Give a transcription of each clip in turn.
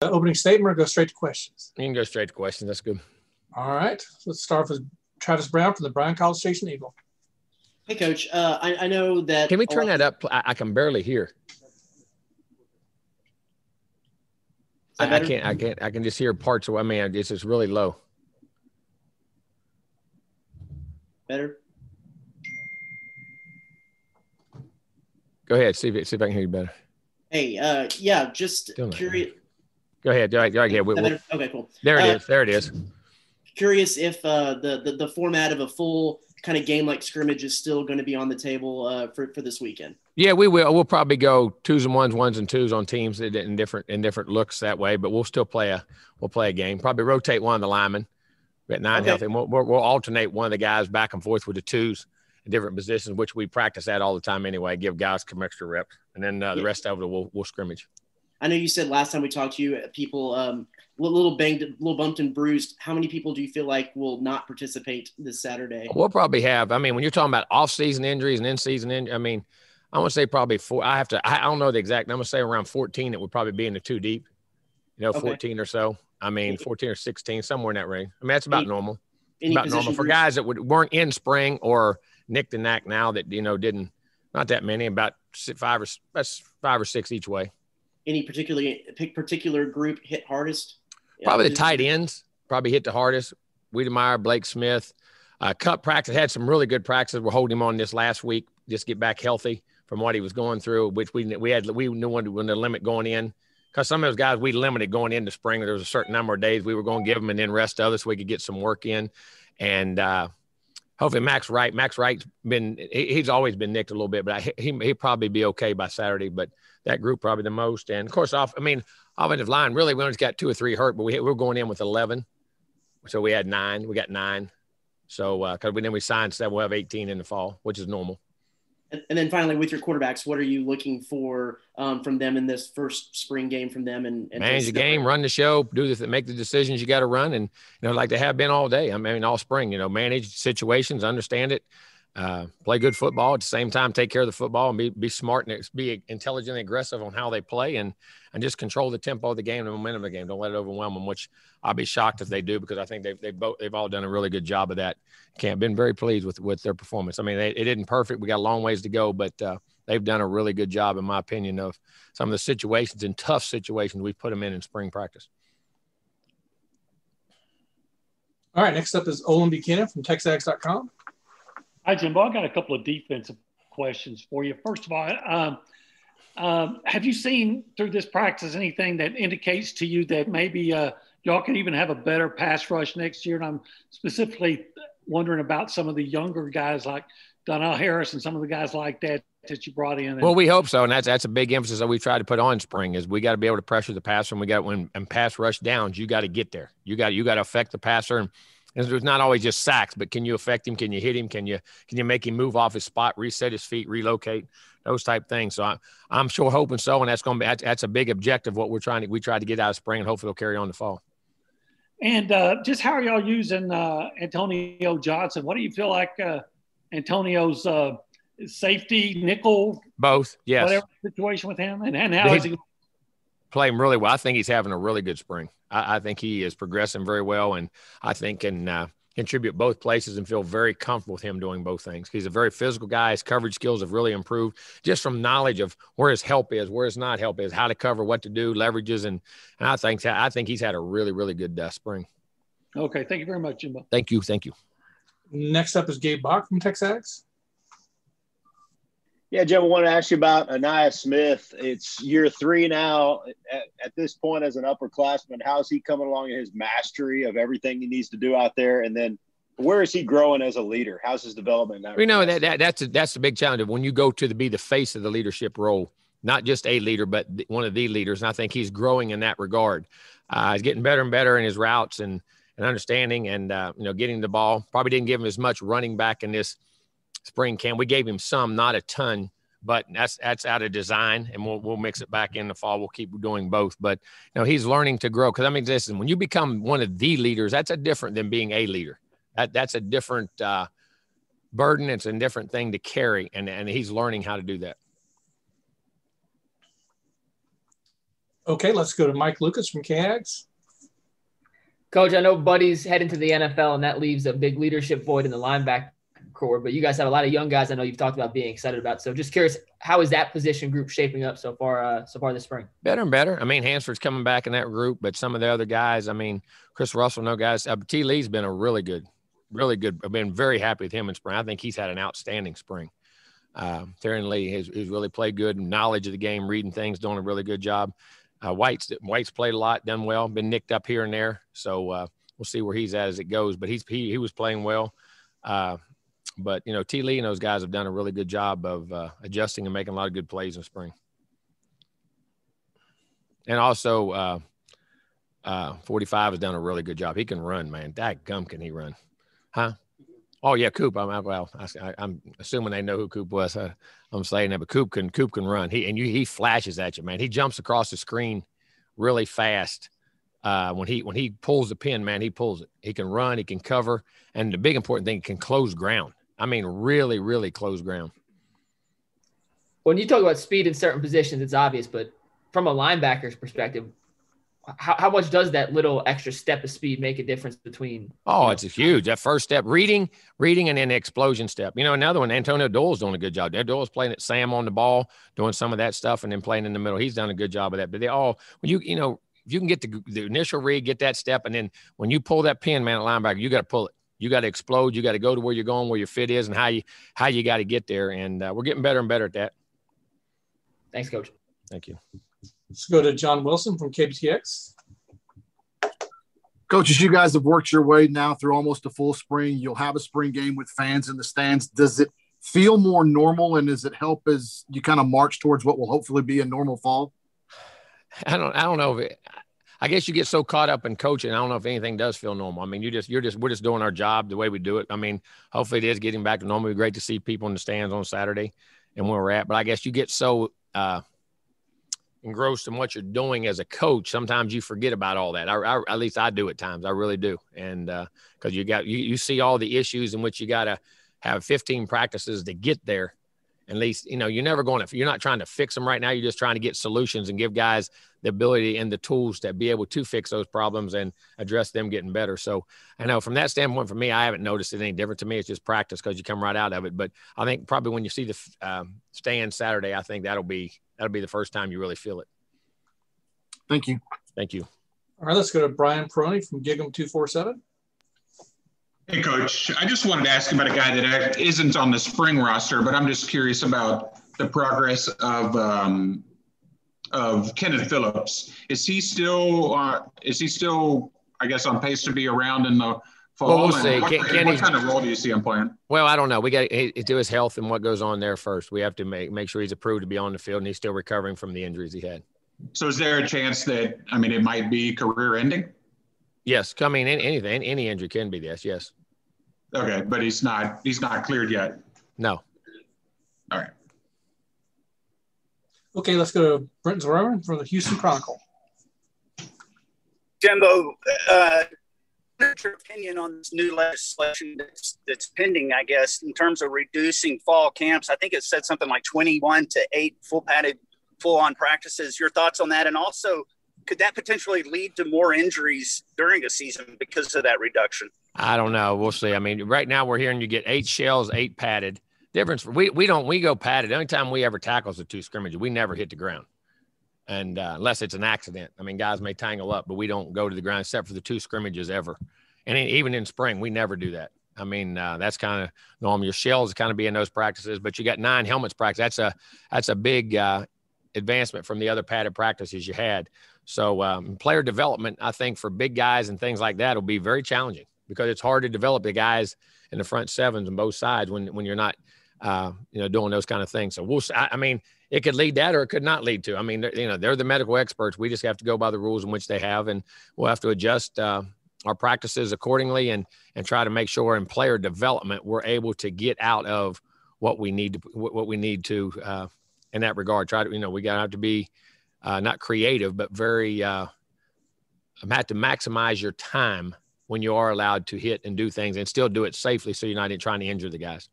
opening statement or go straight to questions? You can go straight to questions. That's good. All right. Let's start with Travis Brown from the Bryan College Station Eagle. Hey, Coach. I know that. Can we turn that up? I can barely hear. I can't. I can just hear parts of. I mean, it's just really low. Better. Go ahead. See if I can hear you better. Hey, yeah, just curious. Go ahead. Okay, cool. There it is. There it is. Curious if the format of a full kind of game like scrimmage is still going to be on the table for this weekend. Yeah, we will. We'll probably go 2s and 1s, 1s and 2s on teams in different looks that way. But we'll still play a game. Probably rotate one of the linemen. We got 9 healthy. We'll alternate one of the guys back and forth with the 2s in different positions, which we practice at all the time anyway. Give guys some extra reps, and then the rest of it we'll scrimmage. I know you said last time we talked to you, people a little banged, a little bumped and bruised. How many people do you feel like will not participate this Saturday? We'll probably have. I mean, when you're talking about off-season injuries and in-season injuries, I mean, I want to say probably 4. I don't know the exact. I'm going to say around 14. It would probably be in the 2 deep. 14 or so. I mean, 14 or 16, somewhere in that range. I mean, that's about normal. About normal for guys that weren't in spring or nicked and knack now that didn't. Not that many. About 5 or 6 each way. Any particular group hit hardest? Probably the tight ends. Probably hit the hardest. Wiedemeyer, Blake Smith. Cup practice had some really good practices. We're holding him on this last week. Just get back healthy from what he was going through, which we knew when the limit going in. Because some of those guys we limited going into spring. There was a certain number of days we were going to give them and then rest others so we could get some work in. And hopefully Max Wright's he's always been nicked a little bit, but he'd probably be okay by Saturday. But that group probably the most. And, of course, offensive line, really, we only got 2 or 3 hurt, but we're going in with 11. So we had 9. We got 9. So because then we signed 7, we'll have 18 in the fall, which is normal. And then finally, with your quarterbacks, what are you looking for from them in this first spring game from them? And manage the game, run the show, make the decisions you got to run, and like they have been all day. I mean, all spring. Manage situations, understand it, play good football at the same time, take care of the football, and be smart and be intelligent and aggressive on how they play, and just control the tempo of the game, the momentum of the game. Don't let it overwhelm them, which I'll be shocked if they do because I think they've all done a really good job of that. Been very pleased with their performance. I mean, it isn't perfect. We got a long ways to go, but they've done a really good job, in my opinion, of some of the situations and tough situations we put them in spring practice. All right, next up is Olin Buchanan from TexAgs.com. Hi, Jimbo. I got a couple of defensive questions for you. First of all, have you seen through this practice anything that indicates to you that maybe y'all can even have a better pass rush next year? And I'm specifically wondering about some of the younger guys like Donnell Harris and some of the guys like that you brought in. Well, we hope so, and that's a big emphasis that we try to put on in spring is we got to be able to pressure the passer, and when pass rush downs, you got to get there. You got to affect the passer, and it's not always just sacks, but can you affect him? Can you hit him? Can you make him move off his spot, reset his feet, relocate, those type things? So I'm sure hoping so, and that's a big objective. What we try to get out of spring, and hopefully it'll carry on the fall. And just how are y'all using Antonio Johnson? What do you feel like Antonio's safety, nickel? Both, yes. Whatever situation with him, and how is he playing really well? I think he's having a really good spring. I think he is progressing very well, and I think can contribute both places and feel very comfortable with him doing both things. He's a very physical guy. His coverage skills have really improved just from knowledge of where his help is, where his not help is, how to cover, what to do, leverages, and I think he's had a really, really good spring. Okay, thank you very much, Jimbo. Thank you. Next up is Gabe Bach from TexAgs. Yeah, Jim, I want to ask you about Anaya Smith. It's year 3 now. At this point as an upperclassman, how's he coming along in his mastery of everything he needs to do out there? And then where is he growing as a leader? How's his development now? That's the big challenge of when you go to be the face of the leadership role, not just a leader, but one of the leaders. And I think he's growing in that regard. He's getting better and better in his routes and understanding and, getting the ball. Probably didn't give him as much running back in this spring camp. We gave him some, not a ton, but that's out of design, and we'll mix it back in the fall. We'll keep doing both, but he's learning to grow. Because listen, when you become one of the leaders, that's a different than being a leader. That's a different burden. It's a different thing to carry, and he's learning how to do that. Okay, let's go to Mike Lucas from KAGS. Coach, I know Buddy's heading to the NFL, and that leaves a big leadership void in the linebacker core, but you guys have a lot of young guys I know you've talked about being excited about. So just curious, how is that position group shaping up so far this spring? Better and better. I mean, Hansford's coming back in that group, but some of the other guys, I mean, Chris Russell, no guys. T. Lee's been a really good. I've been very happy with him in spring. I think he's had an outstanding spring. Theron Lee has really played good, knowledge of the game, reading things, doing a really good job. White's played a lot, done well, been nicked up here and there. So we'll see where he's at as it goes, but he was playing well. But, you know, T. Lee and those guys have done a really good job of adjusting and making a lot of good plays in spring. And also 45 has done a really good job. He can run, man. Dadgum can he run. Huh? Oh, yeah, Coop. I'm assuming they know who Coop was. I'm saying that, but Coop can run. He flashes at you, man. He jumps across the screen really fast. When he pulls the pin, man, he pulls it. He can run, he can cover, and the big important thing, he can close ground. I mean, really, really close ground. When you talk about speed in certain positions, it's obvious, but from a linebacker's perspective, how much does that little extra step of speed make a difference between? Oh, it's huge. That first step, reading, and then the explosion step. You know, another one, Antonio Dole's doing a good job. Dole's playing at Sam on the ball, doing some of that stuff, and then playing in the middle. He's done a good job of that. But they all, when you know, if you can get the initial read, get that step, and then when you pull that pin, man, at linebacker, you got to pull it. You got to explode. You got to go to where you're going, where your fit is, and how you got to get there. And we're getting better and better at that. Thanks, Coach. Thank you. Let's go to John Wilson from KBTX. Coach, as you guys have worked your way now through almost a full spring, you'll have a spring game with fans in the stands. Does it feel more normal, and does it help as you kind of march towards what will hopefully be a normal fall? I don't know. I guess you get so caught up in coaching. I don't know if anything does feel normal. I mean, we're just doing our job the way we do it. I mean, hopefully it is getting back to normal. It'd be great to see people in the stands on Saturday and where we're at. But I guess you get so engrossed in what you're doing as a coach, sometimes you forget about all that. At least I do at times. I really do. And because you see all the issues in which you got to have 15 practices to get there. At least, you know, you're not trying to fix them right now. You're just trying to get solutions and give guys the ability and the tools to be able to fix those problems and address them getting better. So I know from that standpoint, for me, I haven't noticed it any different. To me, it's just practice because you come right out of it. But I think probably when you see the stand Saturday, I think that'll be the first time you really feel it. Thank you. Thank you. All right, let's go to Brian Peroni from Gig'em 247. Hey, Coach. I just wanted to ask about a guy that isn't on the spring roster, but I'm just curious about the progress of Kenneth Phillips. Is he still, I guess, on pace to be around in the fall? Well, we'll see. What kind of role do you see him playing? Well, I don't know. We got to do his health and what goes on there first. We have to make sure he's approved to be on the field, and he's still recovering from the injuries he had. So is there a chance that, it might be career ending? Yes. I mean, any injury can be this. Yes. Okay. But he's not cleared yet. No. All right. Okay. Let's go to Brent Zwerman from the Houston Chronicle. Jimbo, what's your opinion on this new legislation that's pending, I guess, in terms of reducing fall camps? I think it said something like 21 to 8 full-on practices. Your thoughts on that? And also, could that potentially lead to more injuries during a season because of that reduction? I don't know. We'll see. I mean, right now we're hearing you get 8 shells, 8 padded. Difference. We go padded. The only time we ever tackle is the 2 scrimmages. We never hit the ground. And unless it's an accident. I mean, guys may tangle up, but we don't go to the ground except for the 2 scrimmages ever. And even in spring, we never do that. I mean, that's kind of normal. Your shells kind of be in those practices, but you got 9 helmets practice. That's a big advancement from the other padded practices you had. So player development, I think, for big guys and things like that will be very challenging because it's hard to develop the guys in the front sevens on both sides when you're not, doing those kind of things. So I mean, it could lead that or it could not lead to. I mean, they're the medical experts. We just have to go by the rules in which they have, and we'll have to adjust our practices accordingly and try to make sure in player development we're able to get out of what we need to in that regard. We got to have to be not creative, but very have to maximize your time when you are allowed to hit and do things and still do it safely so you're not trying to injure the guys.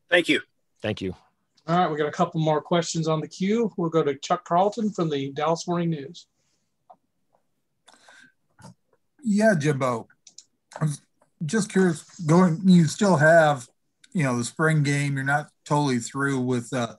Thank you. Thank you. All right, we got a couple more questions on the queue. We'll go to Chuck Carlton from the Dallas Morning News. Yeah, Jimbo. I'm just curious, you still have, the spring game. You're not totally through with the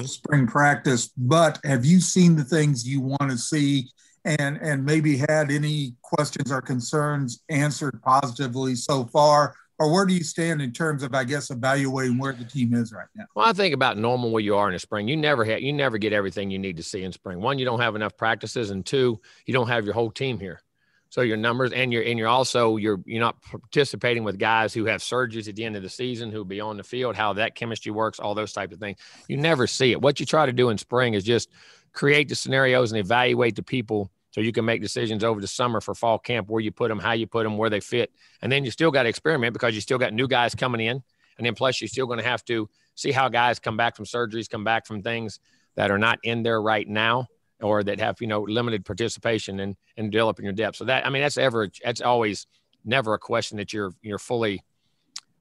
spring practice, but have you seen the things you want to see and maybe had any questions or concerns answered positively so far? Or where do you stand in terms of, I guess, evaluating where the team is right now? Well, I think about normal where you are in the spring. You never get everything you need to see in spring. One, you don't have enough practices, and two, you don't have your whole team here. So your numbers, and you're not participating with guys who have surgeries at the end of the season, who'll be on the field, how that chemistry works, all those types of things. You never see it. What you try to do in spring is just create the scenarios and evaluate the people so you can make decisions over the summer for fall camp, where you put them, how you put them, where they fit. And then you still got to experiment because you still got new guys coming in. And then plus you're still going to have to see how guys come back from surgeries, come back from things that are not in there right now, or that have, limited participation and developing your depth. So that's always never a question that you're fully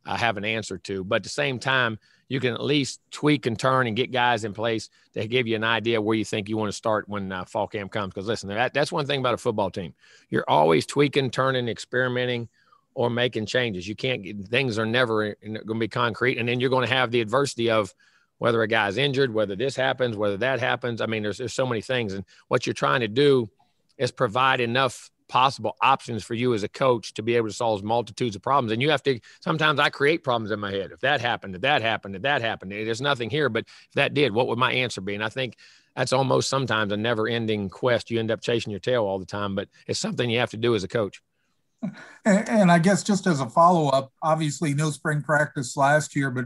have an answer to. But at the same time, you can at least tweak and turn and get guys in place to give you an idea where you think you want to start when fall camp comes. Because listen, that's one thing about a football team. You're always tweaking, turning, experimenting, or making changes. Things are never going to be concrete. And then you're going to have the adversity of whether a guy's injured, whether this happens, whether that happens. I mean, there's so many things. And what you're trying to do is provide enough possible options for you as a coach to be able to solve multitudes of problems. And you have to, sometimes I create problems in my head. If that happened, if that happened, if that happened, there's nothing here, but if that did, what would my answer be? And I think that's almost sometimes a never ending quest. You end up chasing your tail all the time, but it's something you have to do as a coach. And I guess just as a follow-up, obviously no spring practice last year, but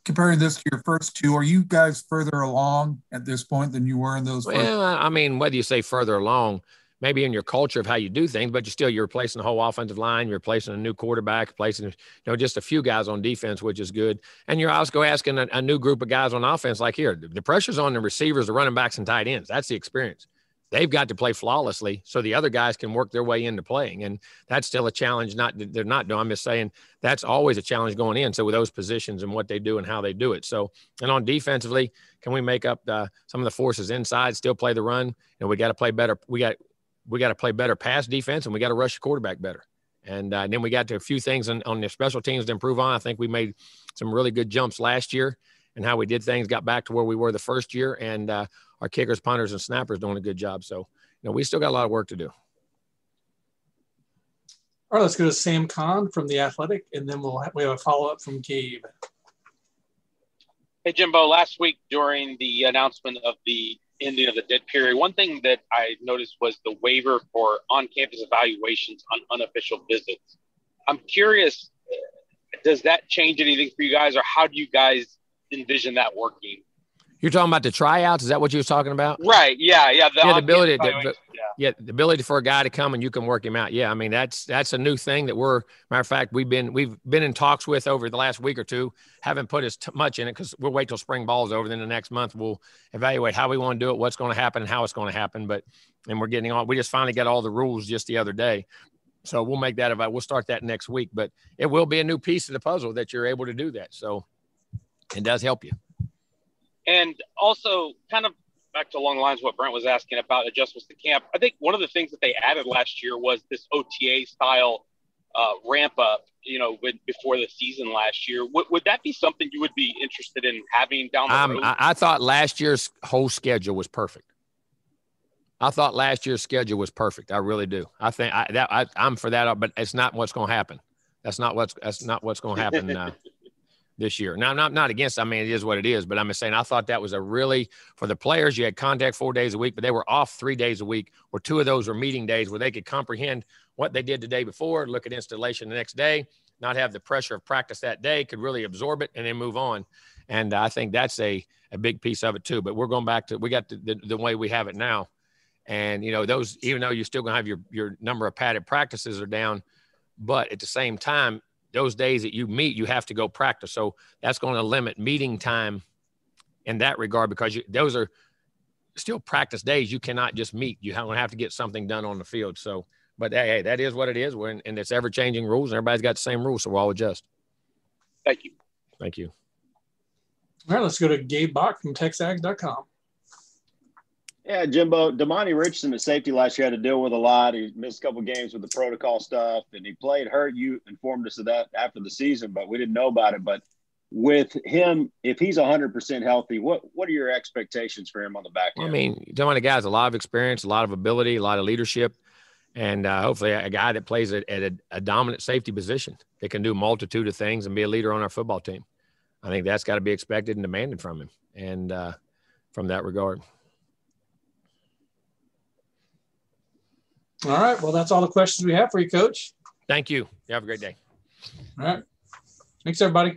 comparing this to your first two, are you guys further along at this point than you were in those? Well, I mean, whether you say further along, maybe in your culture of how you do things, but you're replacing the whole offensive line. You're replacing a new quarterback, replacing, just a few guys on defense, which is good. And you're also asking a new group of guys on offense, like here, the pressure's on the receivers, the running backs, and tight ends. That's the experience. They've got to play flawlessly so the other guys can work their way into playing. And that's still a challenge. They're not doing. I'm just saying that's always a challenge going in. So with those positions and what they do and how they do it. So, and on defensively, can we make up some of the forces inside, still play the run? We got to play better. We got to play better pass defense, and we got to rush the quarterback better. And then we got to a few things on the special teams to improve on. I think we made some really good jumps last year and how we did things, got back to where we were the first year. And our kickers, punters, and snappers doing a good job. So, we still got a lot of work to do. All right, let's go to Sam Kahn from The Athletic, and then we have a follow-up from Gabe. Hey, Jimbo, last week during the announcement of the ending of the dead period, one thing that I noticed was the waiver for on-campus evaluations on unofficial visits. I'm curious, does that change anything for you guys, or how do you guys envision that working? You're talking about the tryouts? Is that what you were talking about? Right. Yeah. The ability the ability for a guy to come and you can work him out. Yeah. I mean, that's a new thing that matter of fact, we've been in talks with over the last week or two. Haven't put as much in it because we'll wait till spring ball's over. Then the next month we'll evaluate how we want to do it, what's going to happen, and how it's going to happen. And we're getting on. We just finally got all the rules just the other day. So we'll make that we'll start that next week, but it will be a new piece of the puzzle that you're able to do that. So it does help you. And also kind of back to along the lines of what Brent was asking about adjustments to camp. I think one of the things that they added last year was this OTA style ramp up, before the season last year. Would that be something you would be interested in having down the road? I thought last year's whole schedule was perfect. I really do. I think I'm for that, but it's not what's going to happen. That's not what's going to happen this year. Now, I'm not against, it is what it is, but I'm just saying, I thought that was for the players, you had contact 4 days a week, but they were off 3 days a week, where 2 of those were meeting days where they could comprehend what they did the day before, look at installation the next day, not have the pressure of practice that day, could really absorb it and then move on. And I think that's a big piece of it too, but we're going back to, we got the way we have it now. And, those, even though you're still going to have your number of padded practices are down, but at the same time, those days that you meet, you have to go practice. So that's going to limit meeting time in that regard, because those are still practice days. You cannot just meet. You have to get something done on the field. So, but hey, that is what it is. And it's ever-changing rules, and everybody's got the same rules, so we'll all adjust. Thank you. Thank you. All right, let's go to Gabe Bach from TexAgs.com. Yeah, Jimbo, Damani Richardson at safety last year had to deal with a lot. He missed a couple games with the protocol stuff, and he played hurt. You informed us of that after the season, but we didn't know about it. But with him, if he's 100% healthy, what are your expectations for him on the back end? Well, I mean, you're talking about a guy has a lot of experience, a lot of ability, a lot of leadership, and hopefully a guy that plays at a dominant safety position that can do a multitude of things and be a leader on our football team. I think that's got to be expected and demanded from him, and from that regard. All right. Well, that's all the questions we have for you, Coach. Thank you. You have a great day. All right. Thanks, everybody.